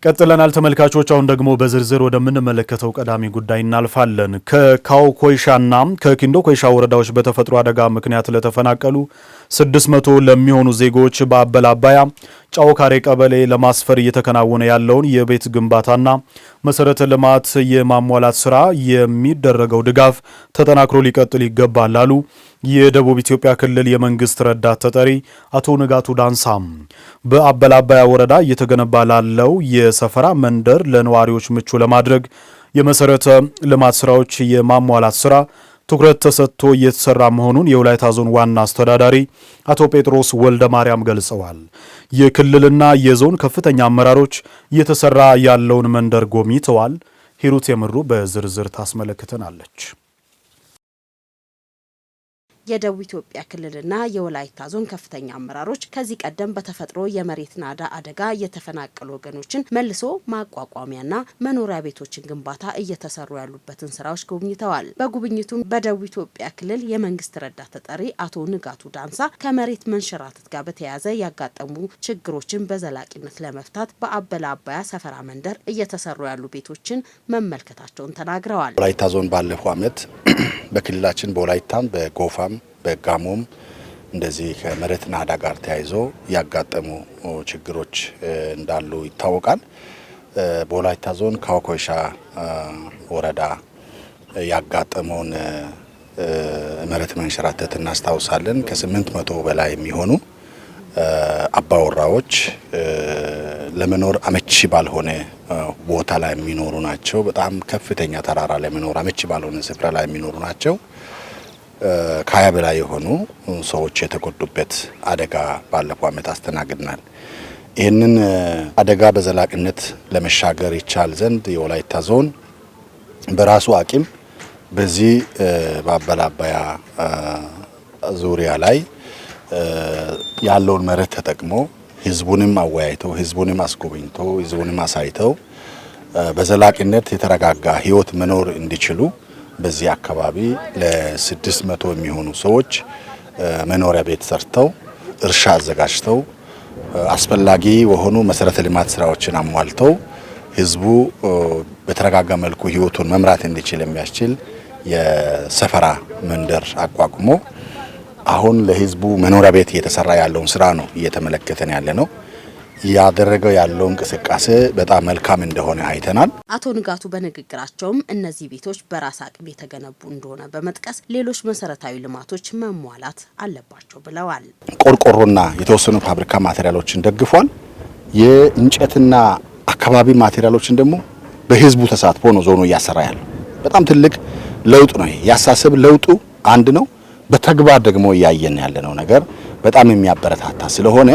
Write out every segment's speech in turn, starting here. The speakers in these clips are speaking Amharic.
ቀጥለናል ተመልካቾች አሁን ደግሞ በዝርዝር ወደምንመለከተው ቀዳሚ ጉዳይ እናልፋለን። ከካውኮይሻና ከኪንዶ ኮይሻ ወረዳዎች በተፈጥሮ አደጋ ምክንያት ለተፈናቀሉ 600 ለሚሆኑ ዜጎች በአበላባያ ጫውካሬ ቀበሌ ለማስፈር እየተከናወነ ያለውን የቤት ግንባታና መሰረተ ልማት የማሟላት ስራ የሚደረገው ድጋፍ ተጠናክሮ ሊቀጥል ይገባል አሉ የደቡብ ኢትዮጵያ ክልል የመንግስት ረዳት ተጠሪ አቶ ንጋቱ ዳንሳም። በአበላባያ ወረዳ እየተገነባ ላለው የሰፈራ መንደር ለነዋሪዎች ምቹ ለማድረግ የመሰረተ ልማት ስራዎች የማሟላት ስራ ትኩረት ተሰጥቶ እየተሰራ መሆኑን የወላይታ ዞን ዋና አስተዳዳሪ አቶ ጴጥሮስ ወልደ ማርያም ገልጸዋል። የክልልና የዞን ከፍተኛ አመራሮች እየተሰራ ያለውን መንደር ጎብኝተዋል። ሂሩት የምሩ በዝርዝር ታስመለክተናለች። የደቡብ ኢትዮጵያ ክልልና የወላይታ ዞን ከፍተኛ አመራሮች ከዚህ ቀደም በተፈጥሮ የመሬት ናዳ አደጋ የተፈናቀሉ ወገኖችን መልሶ ማቋቋሚያና መኖሪያ ቤቶችን ግንባታ እየተሰሩ ያሉበትን ስራዎች ጎብኝተዋል። በጉብኝቱም በደቡብ ኢትዮጵያ ክልል የመንግስት ረዳት ተጠሪ አቶ ንጋቱ ዳንሳ ከመሬት መንሸራተት ጋር በተያያዘ ያጋጠሙ ችግሮችን በዘላቂነት ለመፍታት በአበላባያ ሰፈራ መንደር እየተሰሩ ያሉ ቤቶችን መመልከታቸውን ተናግረዋል። ወላይታ ዞን ባለፈው ዓመት በክልላችን በወላይታም በጎፋም በጋሞም እንደዚህ ከመሬት ናዳ ጋር ተያይዞ ያጋጠሙ ችግሮች እንዳሉ ይታወቃል። በወላይታ ዞን ካውኮይሻ ወረዳ ያጋጠመውን መሬት መንሸራተት እናስታውሳለን። ከ800 በላይ የሚሆኑ አባወራዎች ለመኖር አመቺ ባልሆነ ቦታ ላይ የሚኖሩ ናቸው። በጣም ከፍተኛ ተራራ ላይ መኖር አመቺ ባልሆነ ስፍራ ላይ የሚኖሩ ናቸው። ከ20 በላይ የሆኑ ሰዎች የተጎዱበት አደጋ ባለፈው ዓመት አስተናግደናል። ይህንን አደጋ በዘላቂነት ለመሻገር ይቻል ዘንድ የወላይታ ዞን በራሱ አቅም በዚህ በአበላባያ ዙሪያ ላይ ያለውን መሬት ተጠቅሞ ህዝቡንም አወያይተው ህዝቡንም አስጎብኝቶ ህዝቡንም አሳይተው በዘላቂነት የተረጋጋ ህይወት መኖር እንዲችሉ በዚህ አካባቢ ለ600 የሚሆኑ ሰዎች መኖሪያ ቤት ሰርተው እርሻ አዘጋጅተው አስፈላጊ የሆኑ መሰረተ ልማት ስራዎችን አሟልተው ህዝቡ በተረጋጋ መልኩ ህይወቱን መምራት እንዲችል የሚያስችል የሰፈራ መንደር አቋቁሞ አሁን ለህዝቡ መኖሪያ ቤት እየተሰራ ያለውን ስራ ነው እየተመለከተን ያለ ነው። ያደረገው ያለው እንቅስቃሴ በጣም መልካም እንደሆነ አይተናል። አቶ ንጋቱ በንግግራቸውም እነዚህ ቤቶች በራስ አቅም የተገነቡ እንደሆነ በመጥቀስ ሌሎች መሰረታዊ ልማቶች መሟላት አለባቸው ብለዋል። ቆርቆሮና የተወሰኑ ፋብሪካ ማቴሪያሎችን ደግፏል። የእንጨትና አካባቢ ማቴሪያሎችን ደግሞ በህዝቡ ተሳትፎ ነው ዞኑ እያሰራ ያለው። በጣም ትልቅ ለውጥ ነው። ያሳሰብ ለውጡ አንድ ነው። በተግባር ደግሞ እያየን ያለነው ነገር በጣም የሚያበረታታ ስለሆነ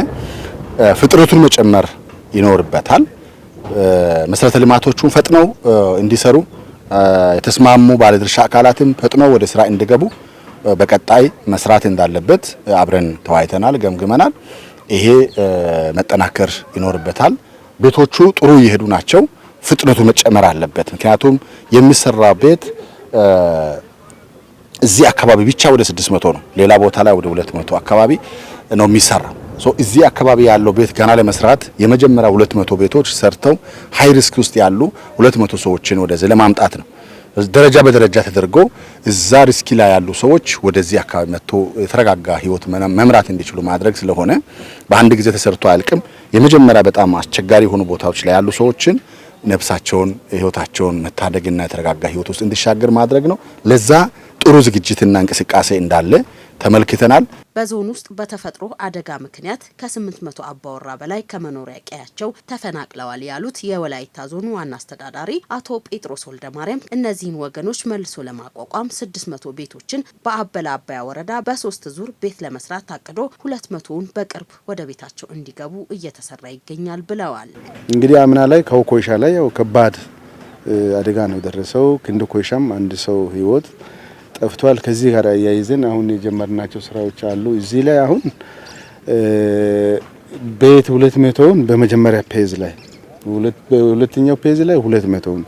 ፍጥረቱን መጨመር ይኖርበታል። መሰረተ ልማቶቹን ፈጥነው እንዲሰሩ የተስማሙ ባለድርሻ አካላትም ፈጥነው ወደ ስራ እንዲገቡ በቀጣይ መስራት እንዳለበት አብረን ተወያይተናል፣ ገምግመናል። ይሄ መጠናከር ይኖርበታል። ቤቶቹ ጥሩ እየሄዱ ናቸው። ፍጥነቱ መጨመር አለበት። ምክንያቱም የሚሰራ ቤት እዚህ አካባቢ ብቻ ወደ 600 ነው። ሌላ ቦታ ላይ ወደ 200 አካባቢ ነው የሚሰራው። እዚህ አካባቢ ያለው ቤት ገና ለመስራት የመጀመሪያ 200 ቤቶች ሰርተው ሃይ ሪስክ ውስጥ ያሉ 200 ሰዎችን ወደዚህ ለማምጣት ነው። ደረጃ በደረጃ ተደርጎ እዛ ሪስክ ላይ ያሉ ሰዎች ወደዚህ አካባቢ መጥቶ የተረጋጋ ህይወት መምራት እንዲችሉ ማድረግ ስለሆነ በአንድ ጊዜ ተሰርቶ አልቅም። የመጀመሪያ በጣም አስቸጋሪ የሆኑ ቦታዎች ላይ ያሉ ሰዎችን ነፍሳቸውን ህይወታቸውን መታደግና የተረጋጋ ህይወት ውስጥ እንዲሻገር ማድረግ ነው። ለዛ ጥሩ ዝግጅትና እንቅስቃሴ እንዳለ ተመልክተናል። በዞን ውስጥ በተፈጥሮ አደጋ ምክንያት ከ800 አባወራ በላይ ከመኖሪያ ቀያቸው ተፈናቅለዋል ያሉት የወላይታ ዞን ዋና አስተዳዳሪ አቶ ጴጥሮስ ወልደ ማርያም እነዚህን ወገኖች መልሶ ለማቋቋም 600 ቤቶችን በአበላባያ ወረዳ በ3 ዙር ቤት ለመስራት ታቅዶ 200ውን በቅርብ ወደ ቤታቸው እንዲገቡ እየተሰራ ይገኛል ብለዋል። እንግዲህ አምና ላይ ካውኮይሻ ላይ ያው ከባድ አደጋ ነው የደረሰው። ኪንዶ ኮይሻም አንድ ሰው ህይወት ጠፍቷል። ከዚህ ጋር ያይዘን አሁን የጀመርናቸው ስራዎች አሉ። እዚህ ላይ አሁን ቤት 200ውን በመጀመሪያ ፔዝ ላይ በሁለተኛው ፔዝ ላይ 200ውን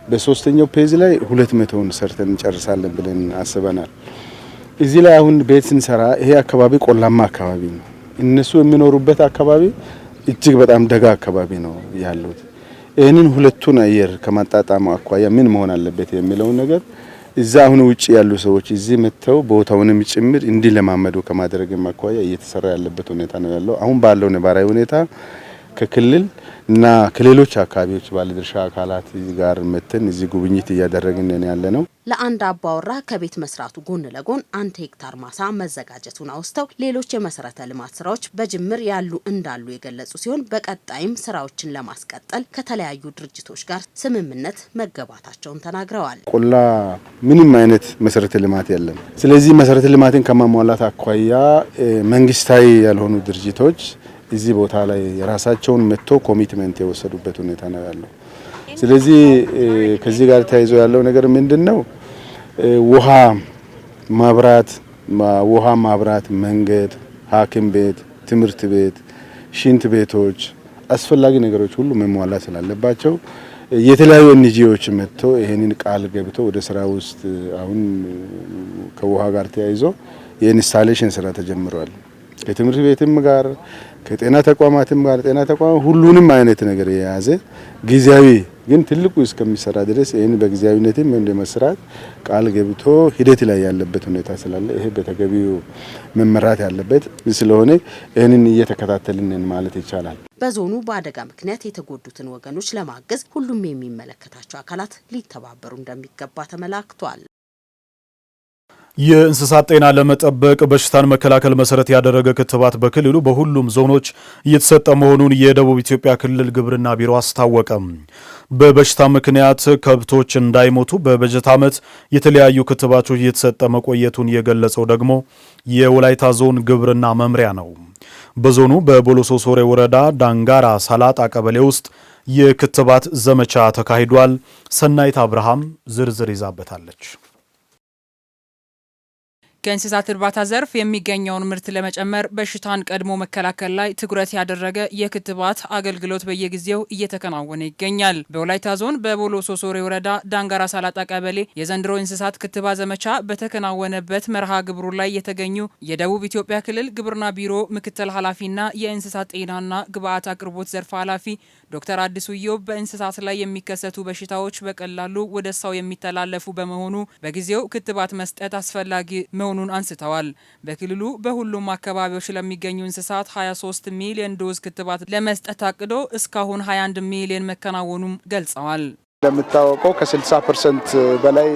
በሶስተኛው ፔዝ ላይ 200ውን ሰርተን እንጨርሳለን ብለን አስበናል። እዚህ ላይ አሁን ቤት ስንሰራ ይሄ አካባቢ ቆላማ አካባቢ ነው። እነሱ የሚኖሩበት አካባቢ እጅግ በጣም ደጋ አካባቢ ነው ያሉት። ይህንን ሁለቱን አየር ከማጣጣሙ አኳያ ምን መሆን አለበት የሚለው ነገር እዛ አሁን ውጪ ያሉ ሰዎች እዚህ መተው ቦታውንም ጭምር እንዲለማመዱ ከማድረግ አኳያ እየተሰራ ያለበት ሁኔታ ነው ያለው። አሁን ባለው ነባራዊ ሁኔታ ከክልል እና ከሌሎች አካባቢዎች ባለድርሻ አካላት ጋር መተን እዚህ ጉብኝት እያደረግን ያለ ነው። ለአንድ አባወራ ከቤት መስራቱ ጎን ለጎን 1 ሄክታር ማሳ መዘጋጀቱን አውስተው ሌሎች የመሰረተ ልማት ስራዎች በጅምር ያሉ እንዳሉ የገለጹ ሲሆን በቀጣይም ስራዎችን ለማስቀጠል ከተለያዩ ድርጅቶች ጋር ስምምነት መገባታቸውን ተናግረዋል። ቆላ ምንም አይነት መሰረተ ልማት የለም። ስለዚህ መሰረተ ልማትን ከማሟላት አኳያ መንግስታዊ ያልሆኑ ድርጅቶች እዚህ ቦታ ላይ የራሳቸውን መጥቶ ኮሚትመንት የወሰዱበት ሁኔታ ነው ያለው። ስለዚህ ከዚህ ጋር ተያይዞ ያለው ነገር ምንድነው? ውሃ ማብራት፣ መንገድ፣ ሐኪም ቤት፣ ትምህርት ቤት፣ ሽንት ቤቶች አስፈላጊ ነገሮች ሁሉ መሟላት ስላለባቸው የተለያዩ ኤንጂኦዎች መጥቶ ይሄንን ቃል ገብቶ ወደ ስራ ውስጥ አሁን ከውሃ ጋር ተያይዞ የኢንስታሌሽን ስራ ተጀምሯል። ከትምህርት ቤትም ጋር ከጤና ተቋማትም ጋር ጤና ተቋም ሁሉንም አይነት ነገር የያዘ ጊዜያዊ ግን ትልቁ እስከሚሰራ ድረስ ይሄን በጊዜያዊነትም እንደ መስራት ቃል ገብቶ ሂደት ላይ ያለበት ሁኔታ ስላለ ይሄ በተገቢው መመራት ያለበት ስለሆነ ይሄንን እየተከታተልን ማለት ይቻላል። በዞኑ በአደጋ ምክንያት የተጎዱትን ወገኖች ለማገዝ ሁሉም የሚመለከታቸው አካላት ሊተባበሩ እንደሚገባ ተመላክቷል። የእንስሳት ጤና ለመጠበቅ በሽታን መከላከል መሰረት ያደረገ ክትባት በክልሉ በሁሉም ዞኖች እየተሰጠ መሆኑን የደቡብ ኢትዮጵያ ክልል ግብርና ቢሮ አስታወቀ። በበሽታ ምክንያት ከብቶች እንዳይሞቱ በበጀት ዓመት የተለያዩ ክትባቶች እየተሰጠ መቆየቱን የገለጸው ደግሞ የወላይታ ዞን ግብርና መምሪያ ነው። በዞኑ በቦሎሶ ሶሬ ወረዳ ዳንጋራ ሳላጣ ቀበሌ ውስጥ የክትባት ዘመቻ ተካሂዷል። ሰናይት አብርሃም ዝርዝር ይዛበታለች። ከእንስሳት እርባታ ዘርፍ የሚገኘውን ምርት ለመጨመር በሽታን ቀድሞ መከላከል ላይ ትኩረት ያደረገ የክትባት አገልግሎት በየጊዜው እየተከናወነ ይገኛል። በወላይታ ዞን በቦሎሶ ሶሬ ወረዳ ዳንጋራ ሳላጣ ቀበሌ የዘንድሮ እንስሳት ክትባት ዘመቻ በተከናወነበት መርሃ ግብሩ ላይ የተገኙ የደቡብ ኢትዮጵያ ክልል ግብርና ቢሮ ምክትል ኃላፊና የእንስሳት ጤናና ግብአት አቅርቦት ዘርፍ ኃላፊ ዶክተር አዲሱ ኢዮብ በእንስሳት ላይ የሚከሰቱ በሽታዎች በቀላሉ ወደ ሰው የሚተላለፉ በመሆኑ በጊዜው ክትባት መስጠት አስፈላጊ መሆኑን አንስተዋል። በክልሉ በሁሉም አካባቢዎች ለሚገኙ እንስሳት 23 ሚሊዮን ዶዝ ክትባት ለመስጠት አቅዶ እስካሁን 21 ሚሊዮን መከናወኑም ገልጸዋል። እንደምታወቀው ከ60% በላይ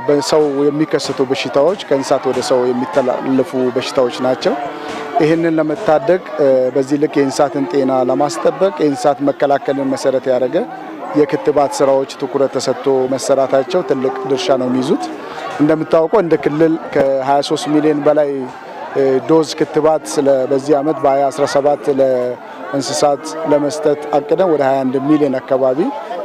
በሰው የሚከሰቱ በሽታዎች ከእንስሳት ወደ ሰው የሚተላለፉ በሽታዎች ናቸው። ይህንን ለመታደግ በዚህ ልክ የእንስሳትን ጤና ለማስጠበቅ የእንስሳት መከላከልን መሰረት ያደረገ የክትባት ስራዎች ትኩረት ተሰጥቶ መሰራታቸው ትልቅ ድርሻ ነው የሚይዙት። እንደምታወቀው እንደ ክልል ከ23 ሚሊዮን በላይ ዶዝ ክትባት በዚህ ዓመት በ2017 ለእንስሳት ለመስጠት አቅደን ወደ 21 ሚሊዮን አካባቢ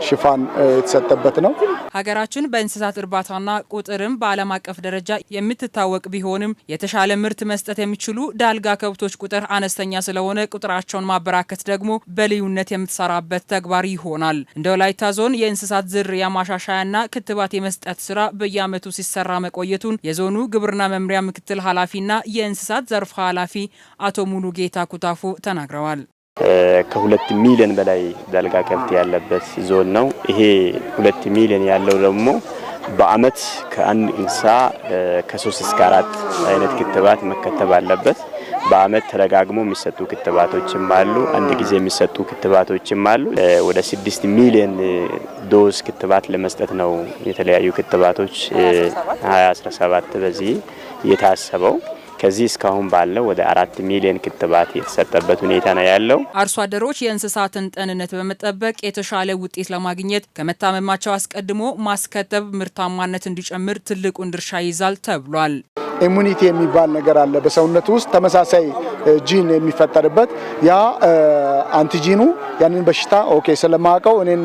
ሽፋን የተሰጠበት ነው። ሀገራችን በእንስሳት እርባታና ቁጥርም በዓለም አቀፍ ደረጃ የምትታወቅ ቢሆንም የተሻለ ምርት መስጠት የሚችሉ ዳልጋ ከብቶች ቁጥር አነስተኛ ስለሆነ ቁጥራቸውን ማበራከት ደግሞ በልዩነት የምትሰራበት ተግባር ይሆናል። እንደ ወላይታ ዞን የእንስሳት ዝርያ ማሻሻያና ክትባት የመስጠት ስራ በየዓመቱ ሲሰራ መቆየቱን የዞኑ ግብርና መምሪያ ምክትል ኃላፊና የእንስሳት ዘርፍ ኃላፊ አቶ ሙሉ ጌታ ኩታፉ ተናግረዋል። ከ2 ሚሊዮን በላይ ዳልጋ ከብት ያለበት ዞን ነው። ይሄ 2 ሚሊዮን ያለው ደግሞ በአመት ከአንድ እንስሳ ከ3 እስከ 4 አይነት ክትባት መከተብ አለበት። በአመት ተደጋግሞ የሚሰጡ ክትባቶችም አሉ። አንድ ጊዜ የሚሰጡ ክትባቶችም አሉ። ወደ 6 ሚሊዮን ዶዝ ክትባት ለመስጠት ነው የተለያዩ ክትባቶች 2017 በዚህ የታሰበው። ከዚህ እስካሁን ባለው ወደ 4 ሚሊዮን ክትባት የተሰጠበት ሁኔታ ነው ያለው። አርሶ አደሮች የእንስሳትን ጤንነት በመጠበቅ የተሻለ ውጤት ለማግኘት ከመታመማቸው አስቀድሞ ማስከተብ ምርታማነት እንዲጨምር ትልቁን ድርሻ ይዛል ተብሏል። ኢሙኒቲ የሚባል ነገር አለ በሰውነት ውስጥ ተመሳሳይ ጂን የሚፈጠርበት ያ አንቲጂኑ ያንን በሽታ ስለማቀው እኔን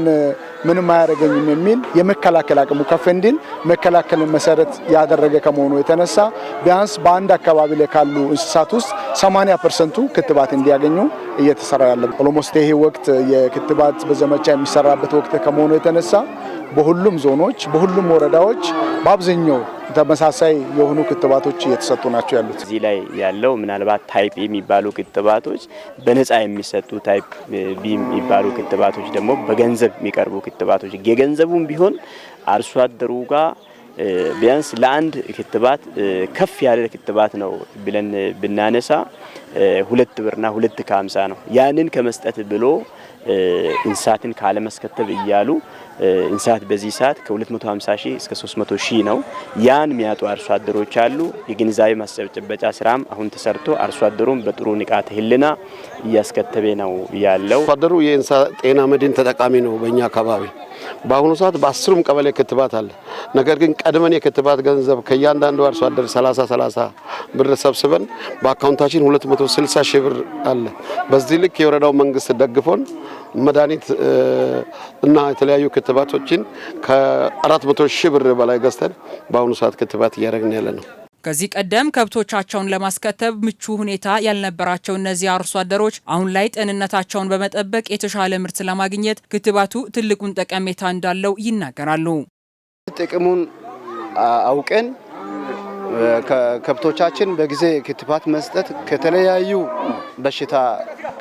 ምንም አያደርገኝም የሚል የመከላከል አቅሙ ከፍ እንዲል መከላከልን መሰረት ያደረገ ከመሆኑ የተነሳ ቢያንስ በአንድ አካባቢ ላይ ካሉ እንስሳት ውስጥ 80% ክትባት እንዲያገኙ እየተሰራ ያለ ኦልሞስት ይሄ ወቅት የክትባት በዘመቻ የሚሰራበት ወቅት ከመሆኑ የተነሳ በሁሉም ዞኖች በሁሉም ወረዳዎች በአብዛኛው ተመሳሳይ የሆኑ ክትባቶች እየተሰጡ ናቸው ያሉት። እዚህ ላይ ያለው ምናልባት ታይፕ የሚባሉ ክትባቶች በነፃ የሚሰጡ ታይፕ ቢ የሚባሉ ክትባቶች ደግሞ በገንዘብ የሚቀርቡ ክትባቶች የገንዘቡም ቢሆን አርሶ አደሩ ጋር ቢያንስ ለአንድ ክትባት ከፍ ያለ ክትባት ነው ብለን ብናነሳ 2 ብርና 2.50 ነው። ያንን ከመስጠት ብሎ እንስሳትን ካለመስከተብ እያሉ እንስሳት በዚህ ሰዓት ከ250 ሺህ እስከ 300 ሺህ ነው። ያን የሚያጡ አርሶ አደሮች አሉ። የግንዛቤ ማስጨበጫ ስራም አሁን ተሰርቶ አርሶ አደሩም በጥሩ ንቃተ ህሊና እያስከተበ ነው ያለው። አርሶ አደሩ የእንስሳት ጤና መድን ተጠቃሚ ነው። በእኛ አካባቢ በአሁኑ ሰዓት በ10ም ቀበሌ ክትባት አለ። ነገር ግን ቀድመን የክትባት ገንዘብ ከእያንዳንዱ አርሶ አደር 30 ብር ሰብስበን በአካውንታችን 260 ሺህ ብር አለ። በዚህ ልክ የወረዳው መንግስት ደግፎን መድኃኒት እና የተለያዩ ክትባቶችን ከ400 ሺህ ብር በላይ ገዝተን በአሁኑ ሰዓት ክትባት እያደረግን ያለ ነው። ከዚህ ቀደም ከብቶቻቸውን ለማስከተብ ምቹ ሁኔታ ያልነበራቸው እነዚህ አርሶ አደሮች አሁን ላይ ጤንነታቸውን በመጠበቅ የተሻለ ምርት ለማግኘት ክትባቱ ትልቁን ጠቀሜታ እንዳለው ይናገራሉ። ጥቅሙን አውቀን ከብቶቻችን በጊዜ ክትባት መስጠት ከተለያዩ በሽታ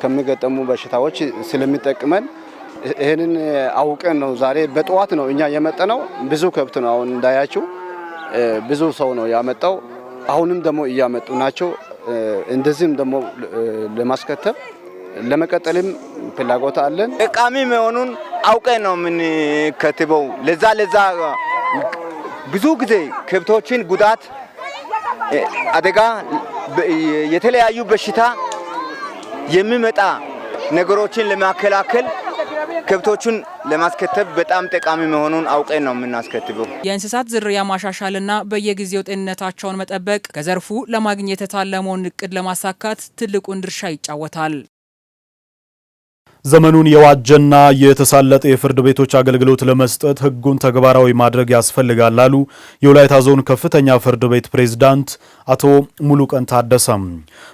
ከሚገጠሙ በሽታዎች ስለሚጠቅመን ይሄንን አውቀን ነው ዛሬ በጠዋት ነው እኛ የመጣነው። ብዙ ከብት ነው አሁን እንዳያችሁ ብዙ ሰው ነው ያመጣው። አሁንም ደግሞ እያመጡ ናቸው። እንደዚህም ደግሞ ለማስከተብ ለመቀጠልም ፍላጎት አለን። ጠቃሚ መሆኑን አውቀን ነው ምን ከትበው ለዛ ብዙ ጊዜ ከብቶችን ጉዳት አደጋ የተለያዩ በሽታ የሚመጣ ነገሮችን ለማከላከል ከብቶቹን ለማስከተብ በጣም ጠቃሚ መሆኑን አውቀን ነው የምናስከትበው። የእንስሳት ዝርያ ማሻሻልና በየጊዜው ጤንነታቸውን መጠበቅ ከዘርፉ ለማግኘት የታለመውን እቅድ ለማሳካት ትልቁን ድርሻ ይጫወታል። ዘመኑን የዋጀና የተሳለጠ የፍርድ ቤቶች አገልግሎት ለመስጠት ሕጉን ተግባራዊ ማድረግ ያስፈልጋል አሉ የወላይታ ዞን ከፍተኛ ፍርድ ቤት ፕሬዝዳንት አቶ ሙሉቀን ታደሰም።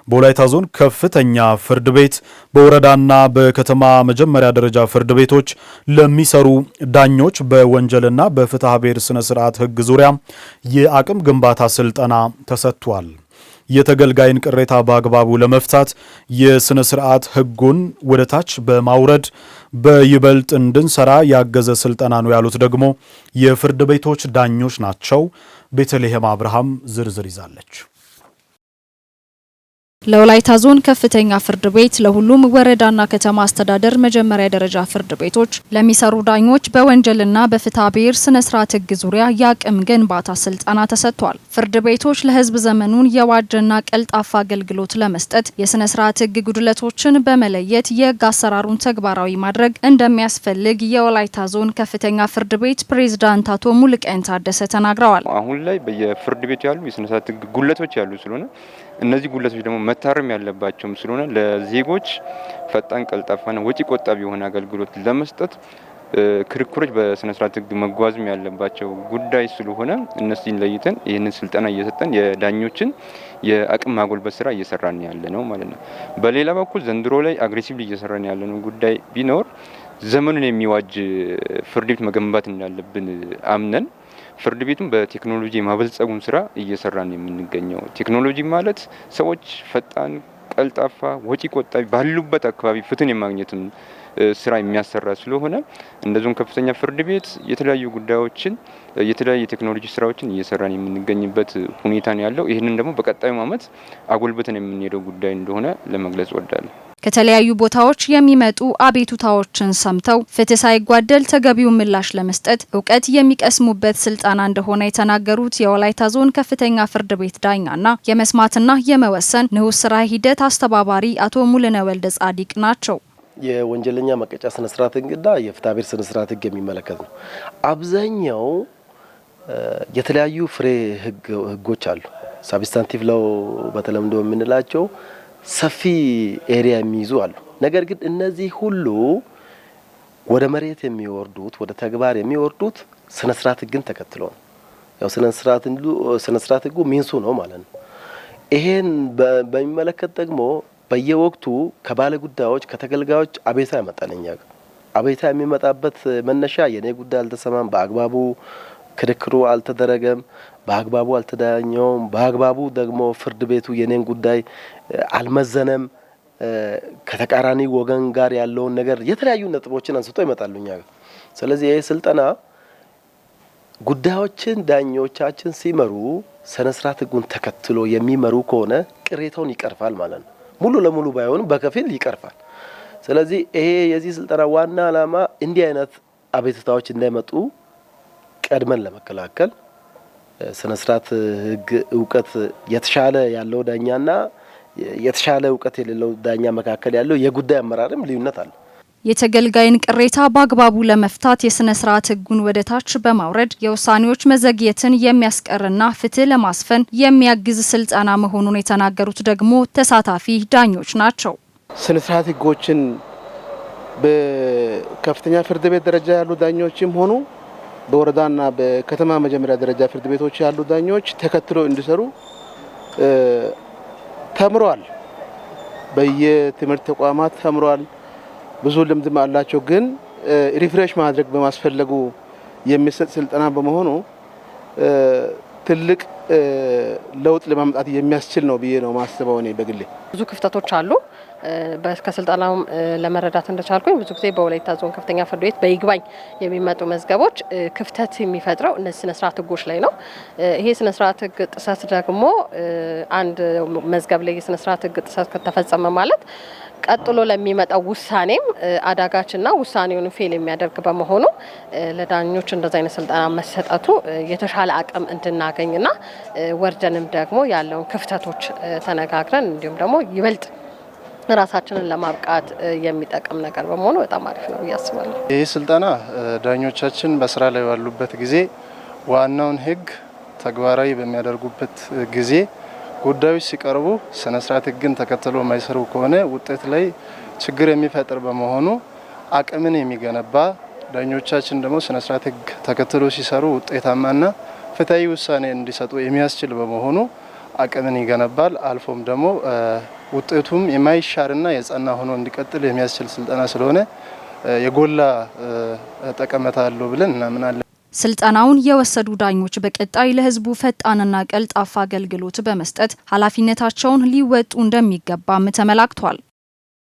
በወላይታ ዞን ከፍተኛ ፍርድ ቤት በወረዳና በከተማ መጀመሪያ ደረጃ ፍርድ ቤቶች ለሚሰሩ ዳኞች በወንጀልና በፍትሐ ብሔር ስነ ስርዓት ሕግ ዙሪያ የአቅም ግንባታ ስልጠና ተሰጥቷል። የተገልጋይን ቅሬታ በአግባቡ ለመፍታት የስነ ስርዓት ሕጉን ወደ ታች በማውረድ በይበልጥ እንድንሰራ ያገዘ ስልጠና ነው ያሉት ደግሞ የፍርድ ቤቶች ዳኞች ናቸው። ቤተልሔም አብርሃም ዝርዝር ይዛለች። ለወላይታ ዞን ከፍተኛ ፍርድ ቤት ለሁሉም ወረዳና ከተማ አስተዳደር መጀመሪያ ደረጃ ፍርድ ቤቶች ለሚሰሩ ዳኞች በወንጀልና በፍትሐ ብሔር ስነ ስርዓት ሕግ ዙሪያ የአቅም ግንባታ ስልጠና ተሰጥቷል። ፍርድ ቤቶች ለሕዝብ ዘመኑን የዋጀና ቀልጣፋ አገልግሎት ለመስጠት የስነ ስርዓት ሕግ ጉድለቶችን በመለየት የሕግ አሰራሩን ተግባራዊ ማድረግ እንደሚያስፈልግ የወላይታ ዞን ከፍተኛ ፍርድ ቤት ፕሬዝዳንት አቶ ሙሉቀን ታደሰ ተናግረዋል። አሁን ላይ በየፍርድ ቤቱ ያሉ የስነ ስርዓት ሕግ ጉድለቶች ያሉ ስለሆነ እነዚህ ጉድለቶች ደግሞ መታረም ያለባቸውም ስለሆነ ለዜጎች ፈጣን ቀልጣፋና ወጪ ቆጣቢ የሆነ አገልግሎት ለመስጠት ክርክሮች በስነ ስርዓት ሕግ መጓዝም ያለባቸው ጉዳይ ስለሆነ እነዚህን ለይተን ይህንን ስልጠና እየሰጠን የዳኞችን የአቅም ማጎልበት ስራ እየሰራን ያለ ነው ማለት ነው። በሌላ በኩል ዘንድሮ ላይ አግሬሲቭሊ እየሰራን ያለ ነው ጉዳይ ቢኖር ዘመኑን የሚዋጅ ፍርድ ቤት መገንባት እንዳለብን አምነን ፍርድ ቤቱን በቴክኖሎጂ የማበልጸጉን ስራ እየሰራን የምንገኘው። ቴክኖሎጂ ማለት ሰዎች ፈጣን፣ ቀልጣፋ፣ ወጪ ቆጣቢ ባሉበት አካባቢ ፍትህን የማግኘትን ስራ የሚያሰራ ስለሆነ እንደዚሁም ከፍተኛ ፍርድ ቤት የተለያዩ ጉዳዮችን የተለያዩ የቴክኖሎጂ ስራዎችን እየሰራን የምንገኝበት ሁኔታ ነው ያለው። ይህንን ደግሞ በቀጣዩ ዓመት አጎልበተን የምንሄደው ጉዳይ እንደሆነ ለመግለጽ እወዳለሁ። ከተለያዩ ቦታዎች የሚመጡ አቤቱታዎችን ሰምተው ፍትህ ሳይጓደል ተገቢው ምላሽ ለመስጠት እውቀት የሚቀስሙበት ስልጠና እንደሆነ የተናገሩት የወላይታ ዞን ከፍተኛ ፍርድ ቤት ዳኛና የመስማትና የመወሰን ንዑስ ስራ ሂደት አስተባባሪ አቶ ሙሉነ ወልደ ጻዲቅ ናቸው። የወንጀለኛ መቀጫ ስነ ስርዓት ሕግና የፍትሐ ብሔር ስነ ስርዓት ሕግ የሚመለከት ነው። አብዛኛው የተለያዩ ፍሬ ሕጎች አሉ። ሳብስታንቲቭ ለው በተለምዶ የምንላቸው ሰፊ ኤሪያ የሚይዙ አሉ። ነገር ግን እነዚህ ሁሉ ወደ መሬት የሚወርዱት ወደ ተግባር የሚወርዱት ስነ ስርዓት ሕግን ተከትሎ ነው። ያው ስነ ስርዓት ሕጉ ሚንሱ ነው ማለት ነው። ይሄን በሚመለከት ደግሞ በየወቅቱ ከባለ ጉዳዮች ከተገልጋዮች አቤቱታ ያመጣል። እኛ ጋር አቤቱታ የሚመጣበት መነሻ የኔ ጉዳይ አልተሰማም፣ በአግባቡ ክርክሩ አልተደረገም፣ በአግባቡ አልተዳኘውም፣ በአግባቡ ደግሞ ፍርድ ቤቱ የኔን ጉዳይ አልመዘነም፣ ከተቃራኒ ወገን ጋር ያለውን ነገር የተለያዩ ነጥቦችን አንስቶ ይመጣሉ እኛ ጋር። ስለዚህ ይሄ ስልጠና ጉዳዮችን ዳኞቻችን ሲመሩ ስነ ስርዓት ህጉን ተከትሎ የሚመሩ ከሆነ ቅሬታውን ይቀርፋል ማለት ነው። ሙሉ ለሙሉ ባይሆንም በከፊል ይቀርፋል። ስለዚህ ይሄ የዚህ ስልጠና ዋና ዓላማ እንዲህ አይነት አቤቱታዎች እንዳይመጡ ቀድመን ለመከላከል ስነ ስርዓት ህግ እውቀት የተሻለ ያለው ዳኛና የተሻለ እውቀት የሌለው ዳኛ መካከል ያለው የጉዳይ አመራርም ልዩነት አለ። የተገልጋይን ቅሬታ በአግባቡ ለመፍታት የስነ ስርዓት ህጉን ወደ ታች በማውረድ የውሳኔዎች መዘግየትን የሚያስቀርና ፍትህ ለማስፈን የሚያግዝ ስልጠና መሆኑን የተናገሩት ደግሞ ተሳታፊ ዳኞች ናቸው። ስነ ስርዓት ህጎችን በከፍተኛ ፍርድ ቤት ደረጃ ያሉ ዳኞችም ሆኑ በወረዳና በከተማ መጀመሪያ ደረጃ ፍርድ ቤቶች ያሉ ዳኞች ተከትሎ እንዲሰሩ ተምሯል። በየትምህርት ተቋማት ተምሯል። ብዙ ልምድም አላቸው። ግን ሪፍሬሽ ማድረግ በማስፈለጉ የሚሰጥ ስልጠና በመሆኑ ትልቅ ለውጥ ለማምጣት የሚያስችል ነው ብዬ ነው ማስበው። እኔ በግሌ ብዙ ክፍተቶች አሉ። ከስልጠናው ለመረዳት እንደቻልኩኝ ብዙ ጊዜ በወላይታ ዞን ከፍተኛ ፍርድ ቤት በይግባኝ የሚመጡ መዝገቦች ክፍተት የሚፈጥረው እነዚህ ስነ ስርዓት ህጎች ላይ ነው። ይሄ ስነ ስርዓት ህግ ጥሰት ደግሞ አንድ መዝገብ ላይ የስነ ስርዓት ህግ ጥሰት ከተፈጸመ ማለት ቀጥሎ ለሚመጣው ውሳኔም አዳጋችና ውሳኔውን ፌል የሚያደርግ በመሆኑ ለዳኞች እንደዛ አይነት ስልጠና መሰጠቱ የተሻለ አቅም እንድናገኝና ወርደንም ደግሞ ያለውን ክፍተቶች ተነጋግረን እንዲሁም ደግሞ ይበልጥ ራሳችንን ለማብቃት የሚጠቅም ነገር በመሆኑ በጣም አሪፍ ነው ያስባለሁ። ይህ ስልጠና ዳኞቻችን በስራ ላይ ባሉበት ጊዜ ዋናውን ህግ ተግባራዊ በሚያደርጉበት ጊዜ ጉዳዮች ሲቀርቡ ስነ ስርዓት ህግን ተከትሎ የማይሰሩ ከሆነ ውጤት ላይ ችግር የሚፈጥር በመሆኑ አቅምን የሚገነባ ዳኞቻችን ደግሞ ስነ ስርዓት ህግ ተከትሎ ሲሰሩ ውጤታማና ፍትሃዊ ውሳኔ እንዲሰጡ የሚያስችል በመሆኑ አቅምን ይገነባል። አልፎም ደግሞ ውጤቱም የማይሻርና የጸና ሆኖ እንዲቀጥል የሚያስችል ስልጠና ስለሆነ የጎላ ጠቀሜታ አለው ብለን እናምናለን። ስልጠናውን የወሰዱ ዳኞች በቀጣይ ለህዝቡ ፈጣንና ቀልጣፋ አገልግሎት በመስጠት ኃላፊነታቸውን ሊወጡ እንደሚገባም ተመላክቷል።